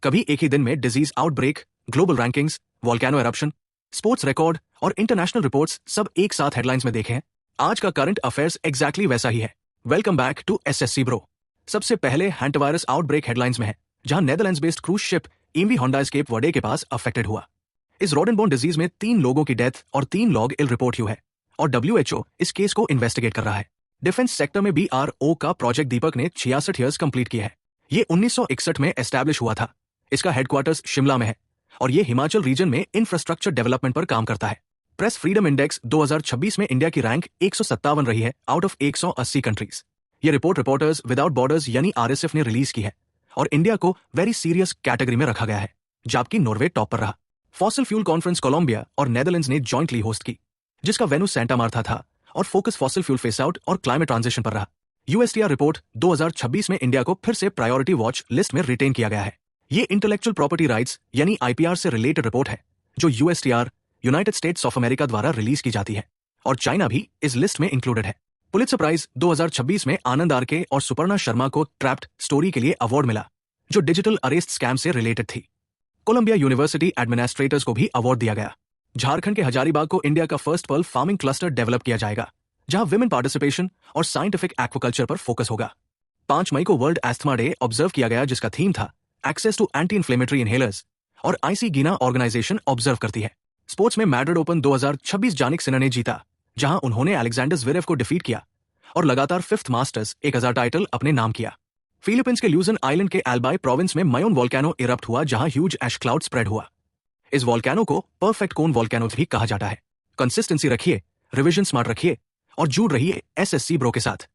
कभी एक ही दिन में disease outbreak, global rankings, volcano eruption, sports record और इंटरनेशनल रिपोर्ट्स सब एक साथ हेडलाइंस में देखे हैं। आज का करंट अफेयर्स एग्जैक्टली वैसा ही है। Welcome back to SSC bro. सबसे पहले हैंटावायरस आउटब्रेक हेडलाइंस में है, जहां Netherlands based cruise ship MV Honda Cape Verde के पास अफेक्टेड हुआ। इस रोडेनबोर्न डिजीज में 3 लोगों की डेथ और 3 लॉग इल रिपोर्ट हुए है और WHO इस केस को इन्वेस्टिगेट कर रहा है। डिफेंस सेक्टर में BRO का प्रोजेक्ट दीपक ने 66 ईयर्स कंप्लीट किया है। ये 1961 में एस्टैब्लिश हुआ था। इसका हेडक्वार्टर्स शिमला में है और ये हिमाचल रीजन में इंफ्रास्ट्रक्चर डेवलपमेंट पर काम करता है। प्रेस फ्रीडम इंडेक्स 2026 में इंडिया की रैंक 157 रही है आउट ऑफ 180 कंट्रीज। ये रिपोर्ट रिपोर्टर्स विदाउट बॉर्डर्स यानी RSF ने रिलीज की है और इंडिया को वेरी सीरियस कैटेगरी में रखा गया है, जबकि नॉर्वे टॉप पर रहा। फॉसिल फ्यूल कॉन्फ्रेंस कोलंबिया और नेदरलैंड्स ने जॉइंटली होस्ट की, जिसका वेन्यू सेंटा मार्था था और focus fossil fuel face out और क्लाइमेट ट्रांजिशन पर रहा। USTR रिपोर्ट 2026 में इंडिया को फिर से प्रायोरिटी वॉच लिस्ट में रिटेन किया गया है। ये इंटेलेक्चुअल प्रॉपर्टी राइट्स यानी IPR से रिलेटेड रिपोर्ट है, जो USTR United states of America द्वारा रिलीज की जाती है और चाइना भी इस लिस्ट में इंक्लूडेड है। पुलित्जर प्राइज 2026 में आनंद आरके और सुपर्णा शर्मा को ट्रैप्ड स्टोरी के लिए अवार्ड मिला, जो डिजिटल अरेस्ट स्कैम से रिलेटेड थी। कोलंबिया यूनिवर्सिटी एडमिनिस्ट्रेटर्स को भी अवार्ड दिया गया। झारखंड के हजारीबाग को इंडिया का first pearl farming cluster develop किया जाएगा, जहां विमेन पार्टिसिपेशन और साइंटिफिक एक्वाकल्चर पर फोकस होगा। 5 मई को वर्ल्ड एस्थमा डे ऑब्जर्व किया गया, जिसका थीम था access to anti inflammatory inhalers और IC गिना ऑर्गेनाइजेशन ऑब्जर्व करती है। स्पोर्ट्स में मैड्रिड ओपन 2026 जानिक सिन्हा ने जीता, जहां उन्होंने अलेक्जेंडर ज़्वेरेव को डिफीट किया और लगातार 5th मास्टर्स 1000 टाइटल अपने नाम किया। फिलीपींस के ल्यूजन आइलैंड के एल्बाई प्रोविंस में मायोन वोल्केनो इरप्ट हुआ, जहां ह्यूज ऐश क्लाउड स्प्रेड हुआ। इस वोल्केनो को परफेक्ट कोन वोल्केनो भी कहा जाता है। कंसिस्टेंसी रखिए, रिवीजन स्मार्ट रखिए और जुड़ रहिए SSC ब्रो के साथ।